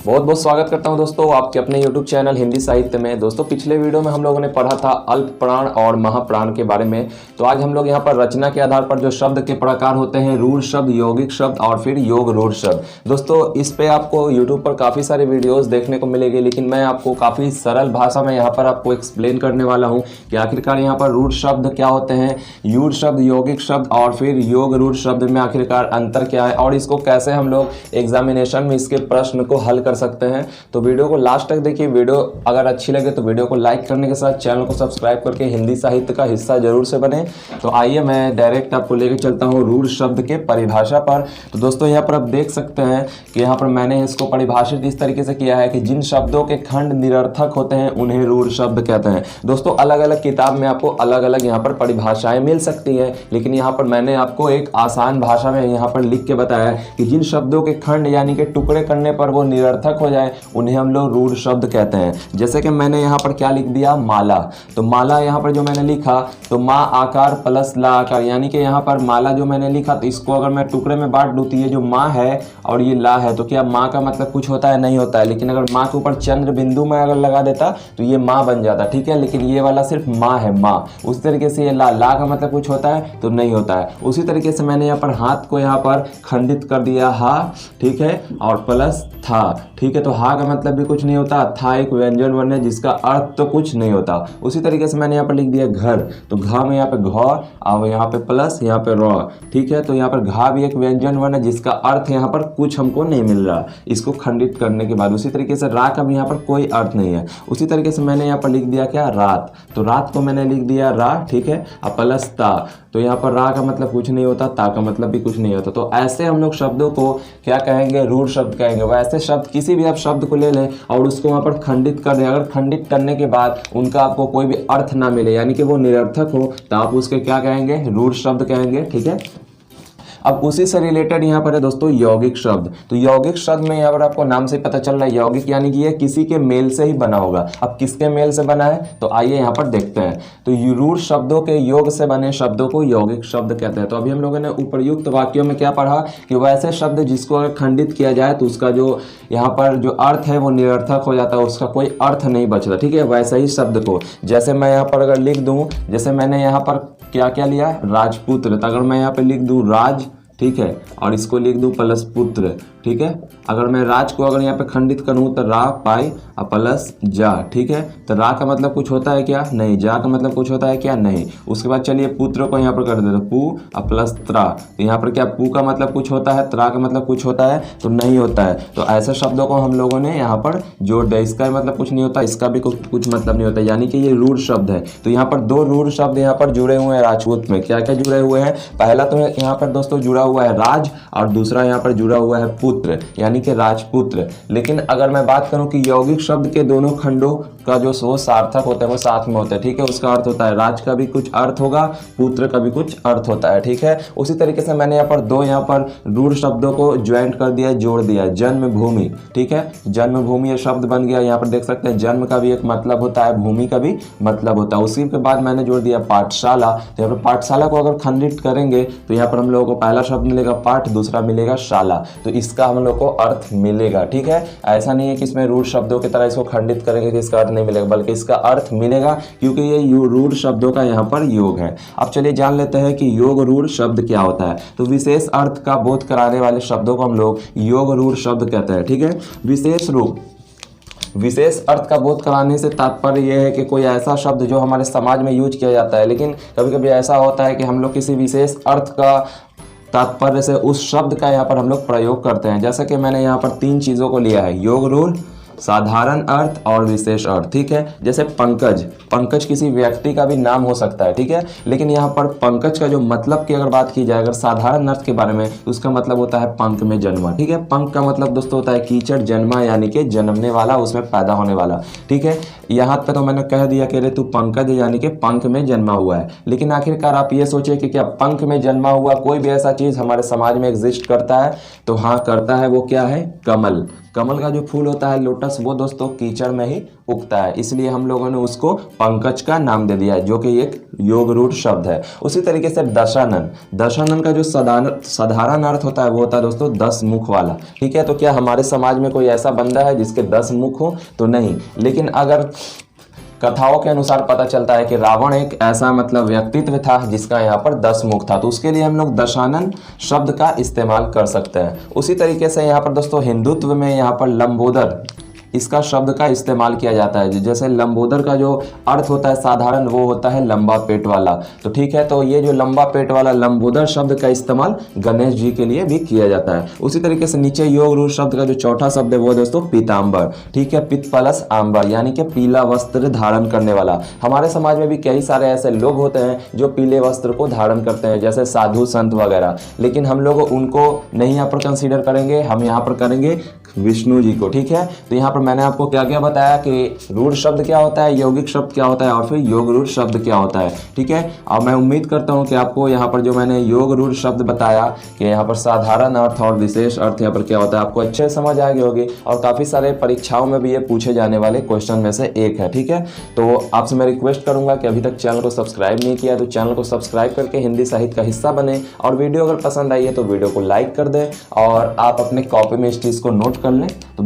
बहुत बहुत स्वागत करता हूं दोस्तों आपके अपने YouTube चैनल हिंदी साहित्य में। दोस्तों पिछले वीडियो में हम लोगों ने पढ़ा था अल्प प्राण और महाप्राण के बारे में। तो आज हम लोग यहां पर रचना के आधार पर जो शब्द के प्रकार होते हैं, रूढ़ शब्द, यौगिक शब्द और फिर योग रूढ़ शब्द। दोस्तों इस पे आपको YouTube पर काफ़ी सारे वीडियोज़ देखने को मिलेंगे, लेकिन मैं आपको काफ़ी सरल भाषा में यहाँ पर आपको एक्सप्लेन करने वाला हूँ कि आखिरकार यहाँ पर रूढ़ शब्द क्या होते हैं, यूढ़ शब्द, यौगिक शब्द और फिर योग रूढ़ शब्द में आखिरकार अंतर क्या है और इसको कैसे हम लोग एग्जामिनेशन में इसके प्रश्न को हल कर सकते हैं। तो वीडियो को लास्ट तक देखिए। वीडियो अगर अच्छी लगे तो वीडियो को लाइक करने के साथ चैनल को सब्सक्राइब करके हिंदी साहित्य का हिस्सा जरूर से बने। तो आइए मैं डायरेक्ट आपको लेकर चलता हूँ रूढ़ शब्द के परिभाषा पर। तो दोस्तों यहाँ पर आप देख सकते हैं कि यहाँ पर मैंने इसको परिभाषित इस तरीके से किया है कि जिन शब्दों के खंड निरर्थक होते हैं उन्हें रूढ़ शब्द कहते हैं। दोस्तों अलग अलग किताब में आपको अलग अलग यहाँ पर परिभाषाएं मिल सकती हैं, लेकिन यहाँ पर मैंने आपको एक आसान भाषा में यहाँ पर लिख के बताया है कि जिन शब्दों के खंड यानी कि टुकड़े करने पर वो निरर्थक हो जाए उन्हें हम लोग रूढ़ शब्द कहते हैं। जैसे कि मैंने यहाँ पर क्या लिख दिया, माला। तो माला यहाँ पर जो मैंने लिखा तो मा आकार प्लस ला आकार, यानी कि यहाँ पर माला जो मैंने लिखा तो इसको अगर मैं टुकड़े में बांट दूँ तो ये जो माँ है और ये ला है, तो क्या माँ का मतलब कुछ होता है? नहीं होता है। लेकिन अगर माँ के ऊपर चंद्र बिंदु में अगर लगा देता तो ये माँ बन जाता, ठीक है। लेकिन ये वाला सिर्फ माँ है, माँ। उसी तरीके से ये ला का मतलब कुछ होता है? तो नहीं होता है। उसी तरीके से मैंने यहाँ पर हाथ को यहाँ पर खंडित कर दिया, हा, ठीक है, और प्लस था, ठीक है। तो हा का मतलब भी कुछ नहीं होता, था एक व्यंजन वर्ण है जिसका अर्थ तो कुछ नहीं होता। उसी तरीके से मैंने यहाँ पर लिख दिया घर, तो घ में यहाँ पे घ और यहाँ पे प्लस यहाँ पे र, ठीक है। तो यहाँ पर घा भी एक व्यंजन वर्ण है जिसका अर्थ यहाँ पर कुछ हमको नहीं मिल रहा, इसको खंडित करने के बाद। उसी तरीके से रा का भी यहाँ पर कोई अर्थ नहीं है। उसी तरीके से मैंने यहाँ पर लिख दिया क्या, रात। तो रात को मैंने लिख दिया रा, ठीक है, और प्लस ता। तो यहाँ पर रा का मतलब कुछ नहीं होता, ता का मतलब भी कुछ नहीं होता। तो ऐसे हम लोग शब्दों को क्या कहेंगे, रूढ़ शब्द कहेंगे। वैसे शब्द किसी भी आप शब्द को ले लें और उसको वहाँ पर खंडित कर दें, अगर खंडित करने के बाद उनका आपको कोई भी अर्थ ना मिले यानी कि वो निरर्थक हो, तो आप उसके क्या कहेंगे, रूढ़ शब्द कहेंगे, ठीक है। अब उसी से रिलेटेड यहाँ पर है दोस्तों यौगिक शब्द। तो यौगिक शब्द में यहाँ पर आपको नाम से पता चल रहा है, यौगिक यानी कि ये किसी के मेल से ही बना होगा। अब किसके मेल से बना है तो आइए यहाँ पर देखते हैं। तो रूढ़ शब्दों के योग से बने शब्दों को यौगिक शब्द कहते हैं। तो अभी हम लोगों ने उपर्युक्त वाक्यों में क्या पढ़ा कि वैसे शब्द जिसको अगर खंडित किया जाए तो उसका जो यहाँ पर जो अर्थ है वो निरर्थक हो जाता है, उसका कोई अर्थ नहीं बचता, ठीक है। वैसे ही शब्द को जैसे मैं यहाँ पर अगर लिख दूँ, जैसे मैंने यहाँ पर क्या क्या लिया, राजपुत्र। तो अगर मैं यहाँ पर लिख दूँ राज, ठीक है, और इसको लिख दूं प्लस पुत्र, ठीक है। अगर मैं राज को अगर यहाँ पे खंडित करूँ तो रा पाई और प्लस जा, ठीक है। तो रा का मतलब कुछ होता है क्या? नहीं। जा का मतलब कुछ होता है क्या? नहीं। उसके बाद चलिए पुत्र को यहाँ पर कर देते, पू और प्लस त्रा। तो यहाँ पर क्या पू का मतलब कुछ होता है, त्रा का मतलब कुछ होता है? तो नहीं होता है। तो ऐसे शब्दों को हम लोगों ने यहाँ पर जोड़ दिया, इसका मतलब कुछ नहीं होता, इसका भी कुछ मतलब नहीं होता, यानी कि ये रूढ़ शब्द है। तो यहाँ पर दो रूढ़ शब्द यहाँ पर जुड़े हुए हैं राजपूत में। क्या क्या जुड़े हुए हैं? पहला तो यहाँ पर दोस्तों जुड़ा हुआ है राज और दूसरा यहाँ पर जुड़ा हुआ है पुत्र, यानी कि राजपुत्र। लेकिन अगर मैं बात करूं कि यौगिक शब्द के दोनों खंडों का जो सो सार्थक होता है वो साथ में होता है, ठीक है। उसका अर्थ होता है राज का भी कुछ अर्थ होगा, पुत्र का भी कुछ अर्थ होता है, ठीक है। उसी तरीके से मैंने यहाँ पर दो यहाँ पर रूढ़ शब्दों को ज्वाइंट कर दिया, जोड़ दिया, जन्मभूमि, ठीक है। जन्मभूमि ये शब्द बन गया। यहाँ पर देख सकते हैं जन्म का भी एक मतलब होता है, भूमि का भी मतलब होता है। उसी के बाद मैंने जोड़ दिया पाठशाला। तो यहाँ पर पाठशाला को अगर खंडित करेंगे तो यहाँ पर हम लोगों को पहला शब्द मिलेगा पाठ, दूसरा मिलेगा शाला। तो इसका हम लोग को अर्थ मिलेगा, ठीक है। ऐसा नहीं है कि इसमें रूढ़ शब्दों की तरह इसको खंडित करेंगे कि इसका अर्थ नहीं मिलेगा, बल्कि इसका अर्थ मिलेगा क्योंकि ये रूढ़ शब्दों का यहाँ पर योग है। अब चलिए जान लेते हैं कि योग रूढ़ शब्द क्या होता है। तो विशेष अर्थ का बोध कराने वाले शब्दों को हम लोग योग रूढ़ शब्द कहते हैं, ठीक है। विशेष अर्थ का बोध कराने से तात्पर्य यह है कि कोई ऐसा शब्द जो हमारे समाज में यूज किया जाता है, लेकिन कभी कभी ऐसा होता है कि हम लोग किसी विशेष अर्थ का तात्पर्य से उस शब्द का यहाँ पर हम लोग प्रयोग करते हैं। जैसे कि मैंने यहाँ पर तीन चीज़ों को लिया है, योग रूढ़, साधारण अर्थ और विशेष अर्थ, ठीक है। जैसे पंकज, पंकज किसी व्यक्ति का भी नाम हो सकता है, ठीक है। लेकिन यहाँ पर पंकज का जो मतलब की अगर बात की जाए, अगर साधारण अर्थ के बारे में, तो उसका मतलब होता है पंख में जन्मा, ठीक है। पंख का मतलब दोस्तों होता है कीचड़, जन्मा यानी कि जन्मने वाला, उसमें पैदा होने वाला, ठीक है। यहाँ पे तो मैंने कह दिया कि रे तू पंकज यानी कि पंख में जन्मा हुआ है। लेकिन आखिरकार आप ये सोचिए कि क्या पंख में जन्मा हुआ कोई भी ऐसा चीज़ हमारे समाज में एग्जिस्ट करता है? तो हाँ करता है। वो क्या है? कमल। कमल का जो फूल होता है लोटस, वो दोस्तों कीचड़ में ही उगता है, इसलिए हम लोगों ने उसको पंकज का नाम दे दिया है, जो कि एक योग रूढ़ शब्द है। उसी तरीके से दशानन, दशानन का जो साधारण अर्थ होता है वो होता है दोस्तों 10 मुख वाला। ठीक है, तो क्या हमारे समाज में कोई ऐसा बंदा है जिसके 10 मुख हो? तो नहीं, लेकिन अगर कथाओं के अनुसार पता चलता है कि रावण एक ऐसा मतलब व्यक्तित्व था जिसका यहाँ पर 10 मुख था, तो उसके लिए हम लोग दशानन शब्द का इस्तेमाल कर सकते हैं। उसी तरीके से यहाँ पर दोस्तों हिंदुत्व में यहाँ पर लंबोदर, इसका शब्द का इस्तेमाल किया जाता है। जैसे लंबोदर का जो अर्थ होता है साधारण, वो होता है लंबा पेट वाला। तो ठीक है, तो ये जो लंबा पेट वाला लंबोदर शब्द का इस्तेमाल गणेश जी के लिए भी किया जाता है। उसी तरीके से नीचे योग रूढ़ शब्द का जो चौथा शब्द है वो दोस्तों पीताम्बर। ठीक है, पित्त प्लस आम्बर यानी कि पीला वस्त्र धारण करने वाला। हमारे समाज में भी कई सारे ऐसे लोग होते हैं जो पीले वस्त्र को धारण करते हैं, जैसे साधु संत वगैरह, लेकिन हम लोग उनको नहीं यहाँ पर कंसीडर करेंगे, हम यहाँ पर करेंगे विष्णु जी को। ठीक है, तो यहाँ पर मैंने आपको क्या क्या बताया कि रूढ़ शब्द क्या होता है, यौगिक शब्द क्या होता है और फिर योग रूढ़ शब्द क्या होता है। ठीक है, अब मैं उम्मीद करता हूँ कि आपको यहाँ पर जो मैंने योग रूढ़ शब्द बताया कि यहाँ पर साधारण अर्थ और विशेष अर्थ यहाँ पर क्या होता है, आपको अच्छे समझ आ गई होगी और काफ़ी सारे परीक्षाओं में भी ये पूछे जाने वाले क्वेश्चन में से एक है। ठीक है, तो आपसे मैं रिक्वेस्ट करूँगा कि अभी तक चैनल को सब्सक्राइब नहीं किया तो चैनल को सब्सक्राइब करके हिंदी साहित्य का हिस्सा बने, और वीडियो अगर पसंद आई है तो वीडियो को लाइक कर दें और आप अपने कॉपी में इस चीज़ को नोट कर लें। तो